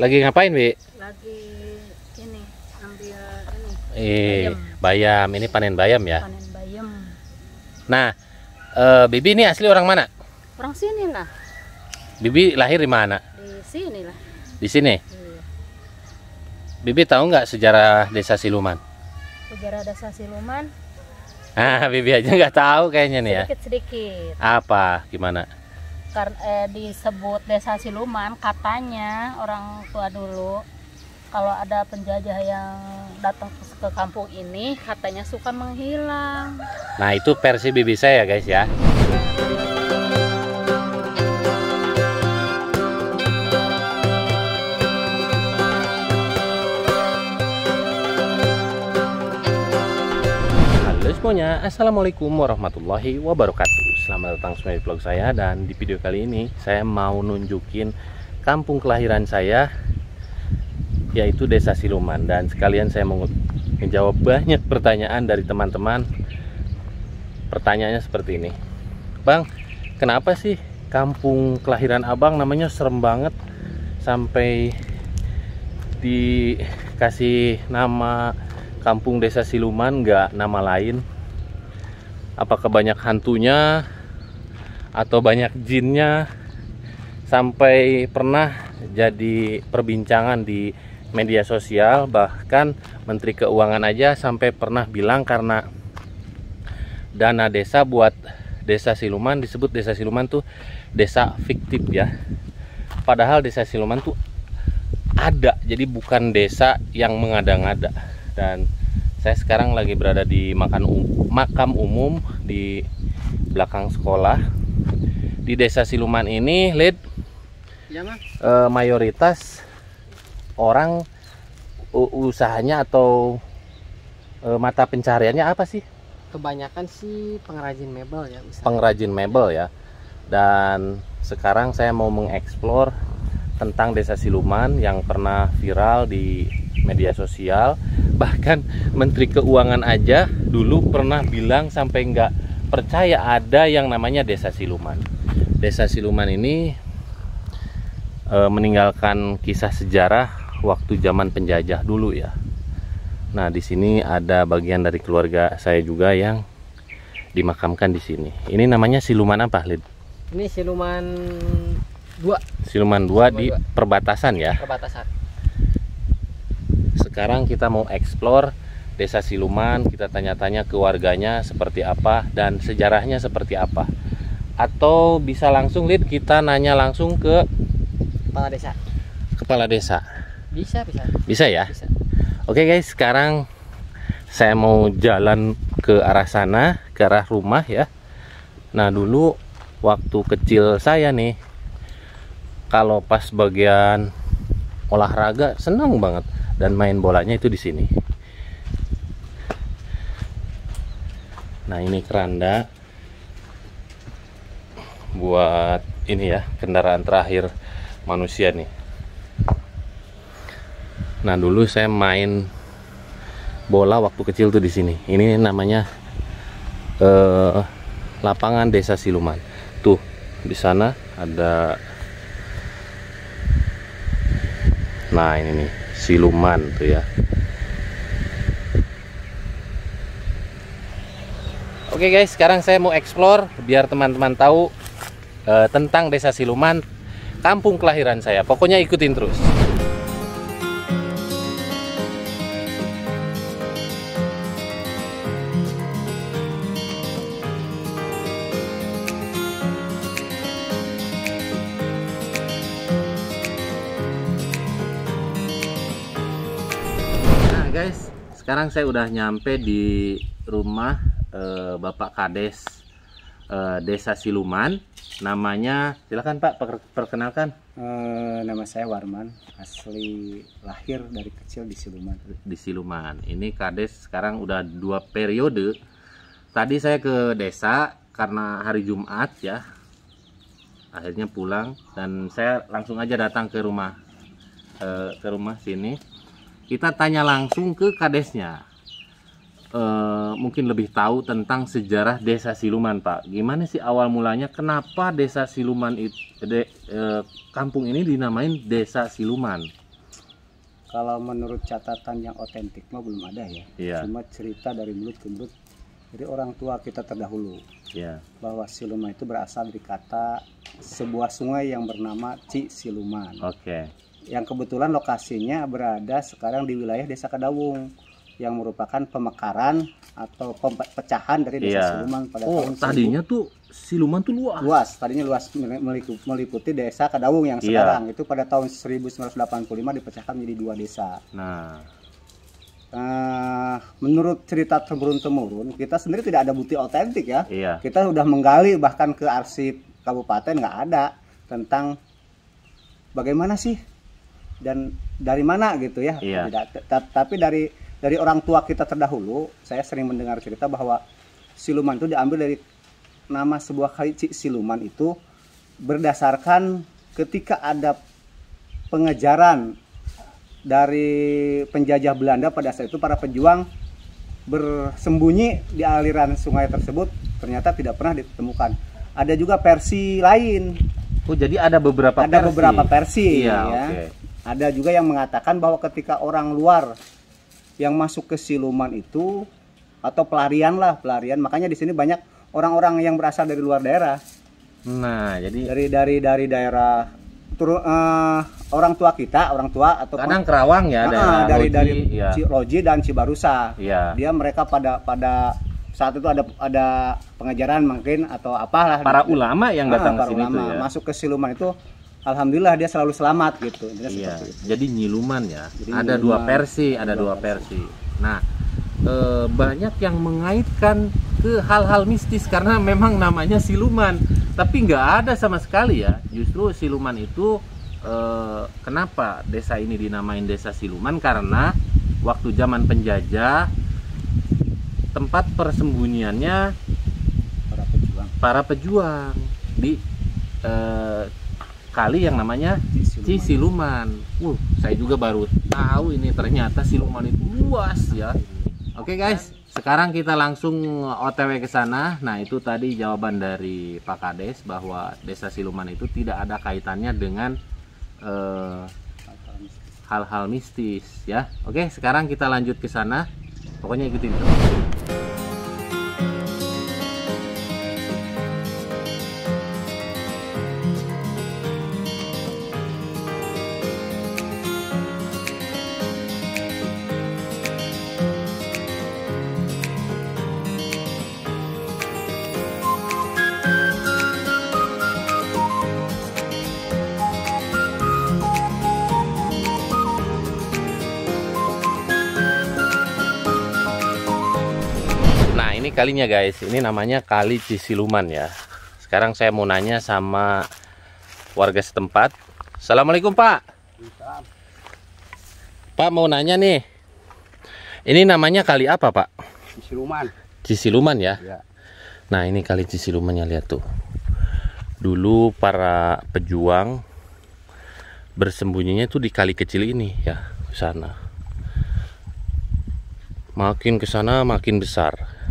Lagi ngapain, Bi? Lagi ini ambil ini Bayam. Ini panen bayam ya. panen bayam. Nah, Bibi ini asli orang mana? Orang sini lah, Bibi lahir di mana? di sini lah. Di sini. Iya. Bibi tahu nggak sejarah Desa Siluman? Sejarah Desa Siluman Ah, Bibi aja nggak tahu kayaknya nih ya. sedikit-sedikit. Apa? Gimana? Karena disebut Desa Siluman, katanya orang tua dulu kalau ada penjajah yang datang ke kampung ini katanya suka menghilang. Nah, itu versi Bibi saya guys ya. Halo semuanya, assalamualaikum warahmatullahi wabarakatuh. Selamat datang semua di vlog saya. Dan di video kali ini saya mau nunjukin kampung kelahiran saya, yaitu Desa Siluman. Dan sekalian saya mau menjawab banyak pertanyaan dari teman-teman. Pertanyaannya seperti ini, Bang, kenapa sih kampung kelahiran Abang namanya serem banget sampai dikasih nama Kampung Desa Siluman, nggak nama lain? Apakah banyak hantunya atau banyak jinnya? Sampai pernah jadi perbincangan di media sosial, bahkan Menteri Keuangan aja sampai pernah bilang karena dana desa buat Desa Siluman, disebut Desa Siluman tuh desa fiktif ya. Padahal Desa Siluman tuh ada, jadi bukan desa yang mengada-ngada. Dan saya sekarang lagi berada di makam umum di belakang sekolah di Desa Siluman ini, Lid. Ya, Mas. Mayoritas orang usahanya atau mata pencariannya apa sih? Kebanyakan sih pengrajin mebel ya, Pengrajin mebel ya. Dan sekarang saya mau mengeksplor tentang Desa Siluman yang pernah viral di media sosial. Bahkan Menteri Keuangan aja dulu pernah bilang sampai nggak percaya ada yang namanya Desa Siluman. Desa Siluman ini meninggalkan kisah sejarah waktu zaman penjajah dulu ya. Nah, di sini ada bagian dari keluarga saya juga yang dimakamkan di sini. Ini namanya Siluman apa, Lid? Ini Siluman 2, Siluman 2 di perbatasan ya. perbatasan. Sekarang kita mau eksplor Desa Siluman, kita tanya-tanya ke warganya seperti apa dan sejarahnya seperti apa. Atau bisa langsung, Lid, kita nanya langsung ke Kepala desa. kepala desa. Bisa. Bisa ya? Bisa. Oke guys, sekarang saya mau jalan ke arah sana, ke arah rumah ya. Nah, dulu waktu kecil saya nih, kalau pas bagian olahraga senang banget dan main bolanya itu di sini. Nah, ini keranda buat ini ya, kendaraan terakhir manusia nih. Nah, dulu saya main bola waktu kecil tuh di sini. Ini namanya lapangan Desa Siluman. Tuh, di sana ada. Nah, ini nih Siluman tuh ya. Oke guys, sekarang saya mau explore biar teman-teman tahu tentang Desa Siluman, kampung kelahiran saya. Pokoknya ikutin terus. Nah guys, sekarang saya udah nyampe di rumah Bapak Kades Desa Siluman. Namanya, silakan Pak, perkenalkan. Nama saya Warman, asli lahir dari kecil di Siluman. Di Siluman. Ini Kades sekarang udah 2 periode. Tadi saya ke desa karena hari Jumat ya. Akhirnya pulang dan saya langsung aja datang ke rumah sini. Kita tanya langsung ke Kadesnya. Mungkin lebih tahu tentang sejarah Desa Siluman, Pak. Gimana sih awal mulanya? Kenapa Desa Siluman itu, kampung ini dinamain Desa Siluman? Kalau menurut catatan yang otentik mah belum ada ya. Iya. Cuma cerita dari mulut ke mulut dari orang tua kita terdahulu Iya. bahwa siluman itu berasal dari kata sebuah sungai yang bernama Cisiluman. Oke. Yang kebetulan lokasinya berada sekarang di wilayah Desa Kadawung yang merupakan pemekaran atau pecahan dari Desa Iya. Siluman pada Oh, tahun tadinya tuh siluman tuh luas. luas. Tadinya luas meliputi Desa Kadawung yang Iya. sekarang itu pada tahun 1985 dipecahkan menjadi 2 desa. Nah, Menurut cerita temurun-temurun, kita sendiri tidak ada bukti otentik ya. iya. Kita udah menggali bahkan ke arsip kabupaten nggak ada tentang bagaimana sih dan dari mana gitu ya. Iya. Tapi dari orang tua kita terdahulu, saya sering mendengar cerita bahwa siluman itu diambil dari nama sebuah kali Cisiluman itu berdasarkan ketika ada pengejaran dari penjajah Belanda pada saat itu, para pejuang bersembunyi di aliran sungai tersebut ternyata tidak pernah ditemukan. Ada juga versi lain. Oh, jadi ada beberapa versi Iya, ya. oke. Ada juga yang mengatakan bahwa ketika orang luar yang masuk ke siluman itu atau pelarian, makanya di sini banyak orang-orang yang berasal dari luar daerah. Nah, jadi Dari daerah orang tua atau kadang Kerawang ya, daerah dari iya. Loji dan Cibarusa. Iya. Dia mereka pada saat itu ada pengajaran mungkin atau apalah. Para ulama yang datang ke para sini tuh ulama ya. masuk ke siluman itu, alhamdulillah dia selalu selamat gitu. Intinya Iya. seperti itu. Jadi nyiluman ya. Jadi Ada nyiluman. dua versi, ada Dua dua versi. Nah, banyak yang mengaitkan ke hal-hal mistis karena memang namanya siluman, tapi nggak ada sama sekali ya. Justru siluman itu kenapa desa ini dinamain desa siluman, karena waktu zaman penjajah tempat persembunyiannya para pejuang di kali yang namanya Cisiluman. Saya juga baru tahu ini ternyata siluman itu luas ya. Oke guys, sekarang kita langsung OTW ke sana. Nah, itu tadi jawaban dari Pak Kades bahwa Desa Siluman itu tidak ada kaitannya dengan hal-hal mistis ya. Oke, sekarang kita lanjut ke sana. Pokoknya ikutin terus. Ini kalinya guys, ini namanya Kali Cisiluman ya. Sekarang saya mau nanya sama warga setempat. Assalamualaikum Pak. Pak mau nanya nih, ini namanya kali apa Pak? Cisiluman. Cisiluman ya? Ya. Nah ini Kali Cisilumannya, lihat tuh. Dulu para pejuang bersembunyinya tuh di kali kecil ini ya, ke sana. Makin ke sana makin besar.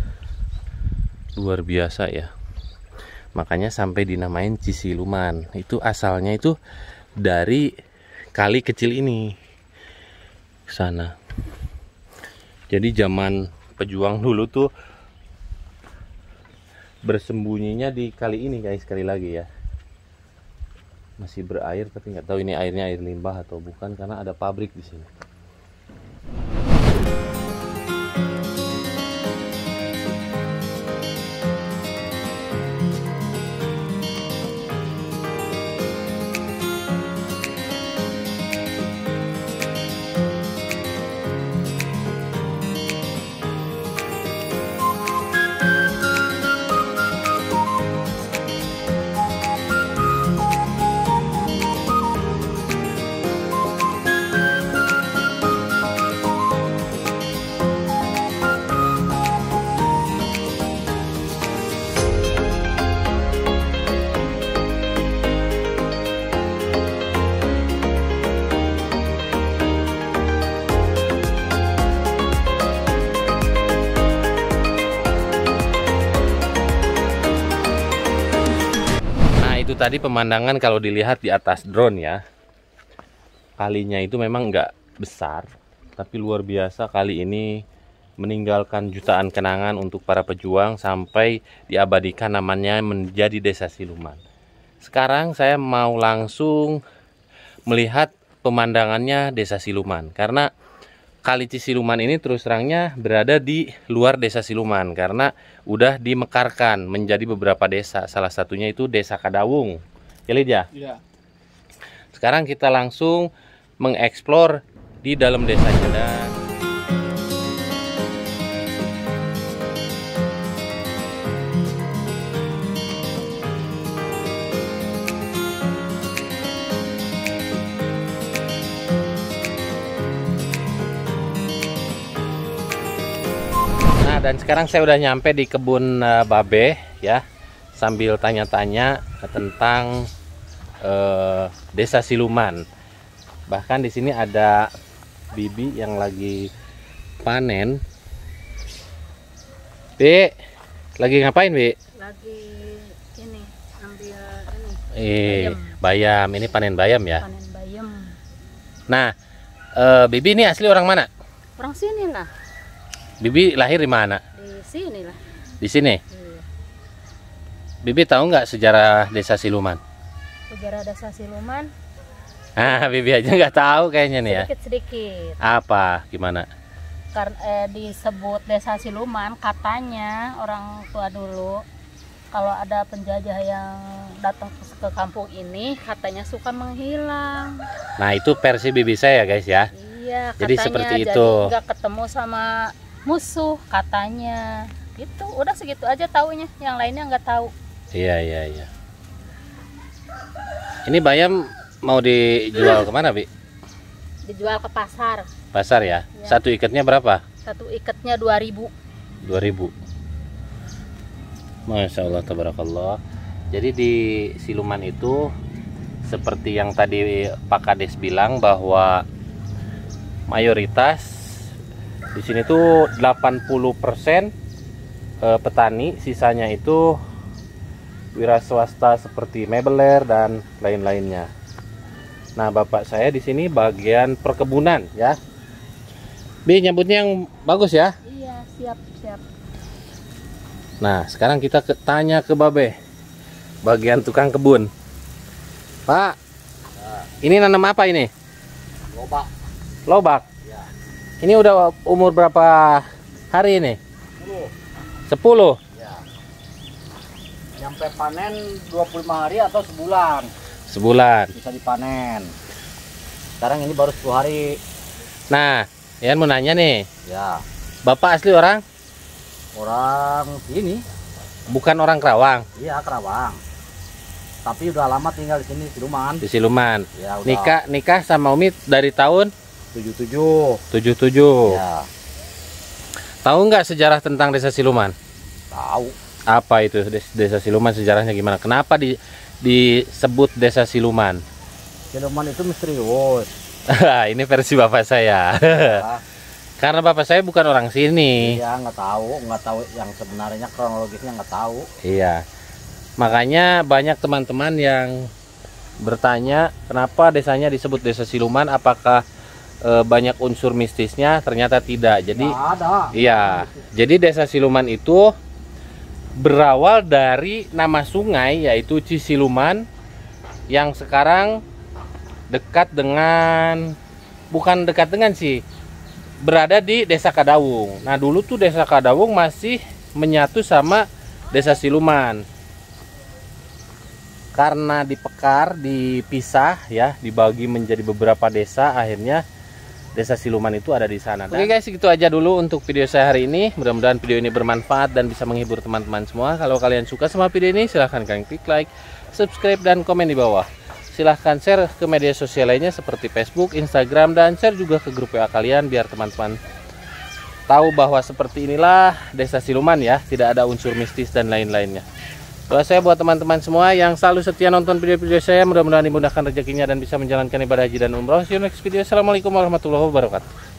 Luar biasa ya. Makanya sampai dinamain Cisiluman. Itu asalnya itu dari kali kecil ini ke sana. Jadi zaman pejuang dulu tuh bersembunyinya di kali ini guys, sekali lagi ya. Masih berair tapi nggak tahu ini airnya air limbah atau bukan karena ada pabrik di sini. Tadi pemandangan kalau dilihat di atas drone ya, kalinya itu memang nggak besar, tapi luar biasa kali ini meninggalkan jutaan kenangan untuk para pejuang sampai diabadikan namanya menjadi Desa Siluman. Sekarang saya mau langsung melihat pemandangannya Desa Siluman, karena Kali Cisiluman ini terus terangnya berada di luar Desa Siluman karena udah dimekarkan menjadi beberapa desa. Salah satunya itu Desa Kadawung. Ya, Lid ya? Iya. Sekarang kita langsung mengeksplor di dalam desanya. Dan sekarang saya udah nyampe di kebun Babe ya, sambil tanya-tanya tentang Desa Siluman. Bahkan di sini ada Bibi yang lagi panen. Bi, lagi ngapain, Bi? Lagi ini ambil ini. Bayam. Ini panen bayam ya. Panen bayam. Nah, Bibi ini asli orang mana? Orang sini lah. Bibi lahir di mana? Di sini lah. Di sini. Iya. Bibi tahu nggak sejarah Desa Siluman? Sejarah Desa Siluman Ah, Bibi aja nggak tahu kayaknya nih ya. sedikit-sedikit. Apa? Gimana? Karena disebut Desa Siluman, katanya orang tua dulu kalau ada penjajah yang datang ke kampung ini katanya suka menghilang. Nah, itu versi Bibi saya guys ya. Iya, Jadi katanya seperti jadi itu. nggak ketemu sama musuh katanya. Gitu, udah segitu aja taunya, yang lainnya nggak tahu. Iya. Ini bayam mau dijual kemana, Bi? Dijual ke pasar. Pasar ya? Iya. Satu ikatnya berapa? Satu ikatnya 2.000. 2.000. Masya Allah, tabarakallah. Jadi di Siluman itu seperti yang tadi Pak Kades bilang bahwa mayoritas di sini tuh 80% petani, sisanya itu wira swasta seperti mebeler dan lain-lainnya. Nah, bapak saya di sini bagian perkebunan ya. Bi, nyambutnya yang bagus ya. Iya, siap. Nah, sekarang kita tanya ke Babe, bagian tukang kebun. Pak, ini nanam apa ini? Lobak. Ya. Ini udah umur berapa hari ini? 10. Ya. Nyampe panen 25 hari atau sebulan Sebulan. bisa dipanen. Sekarang ini baru 10 hari. Nah, Yan mau nanya nih, Ya. Bapak asli orang? Orang sini. Bukan orang Kerawang, Iya, Kerawang. Tapi udah lama tinggal di sini, Siluman. di Siluman. Ya, udah Nikah sama Umi dari tahun 77. 77. Ya, Tahu nggak sejarah tentang Desa Siluman? tahu. Apa itu Desa Siluman, sejarahnya gimana? Kenapa disebut Desa Siluman? Siluman itu misterius. Ini versi bapak saya. Ya, Karena bapak saya bukan orang sini. iya, nggak tahu yang sebenarnya, kronologisnya nggak tahu. Iya. Makanya banyak teman-teman yang bertanya kenapa desanya disebut Desa Siluman, apakah banyak unsur mistisnya? Ternyata tidak. Jadi Nggak ada. iya. Jadi Desa Siluman itu berawal dari nama sungai yaitu Cisiluman yang sekarang dekat dengan, bukan dekat dengan sih, berada di Desa Kadawung. Nah, dulu tuh Desa Kadawung masih menyatu sama Desa Siluman. Karena dipekar, dipisah ya, dibagi menjadi beberapa desa, akhirnya Desa Siluman itu ada di sana. Oke guys, segitu aja dulu untuk video saya hari ini. Mudah-mudahan video ini bermanfaat dan bisa menghibur teman-teman semua. Kalau kalian suka sama video ini, silahkan kalian klik like, subscribe, dan komen di bawah. Silahkan share ke media sosial lainnya seperti Facebook, Instagram, dan share juga ke grup WA kalian biar teman-teman tahu bahwa seperti inilah Desa Siluman ya, tidak ada unsur mistis dan lain-lainnya. Doa saya buat teman-teman semua yang selalu setia nonton video-video saya, mudah-mudahan dimudahkan rezekinya dan bisa menjalankan ibadah haji dan umroh. See you next video. Assalamualaikum warahmatullahi wabarakatuh.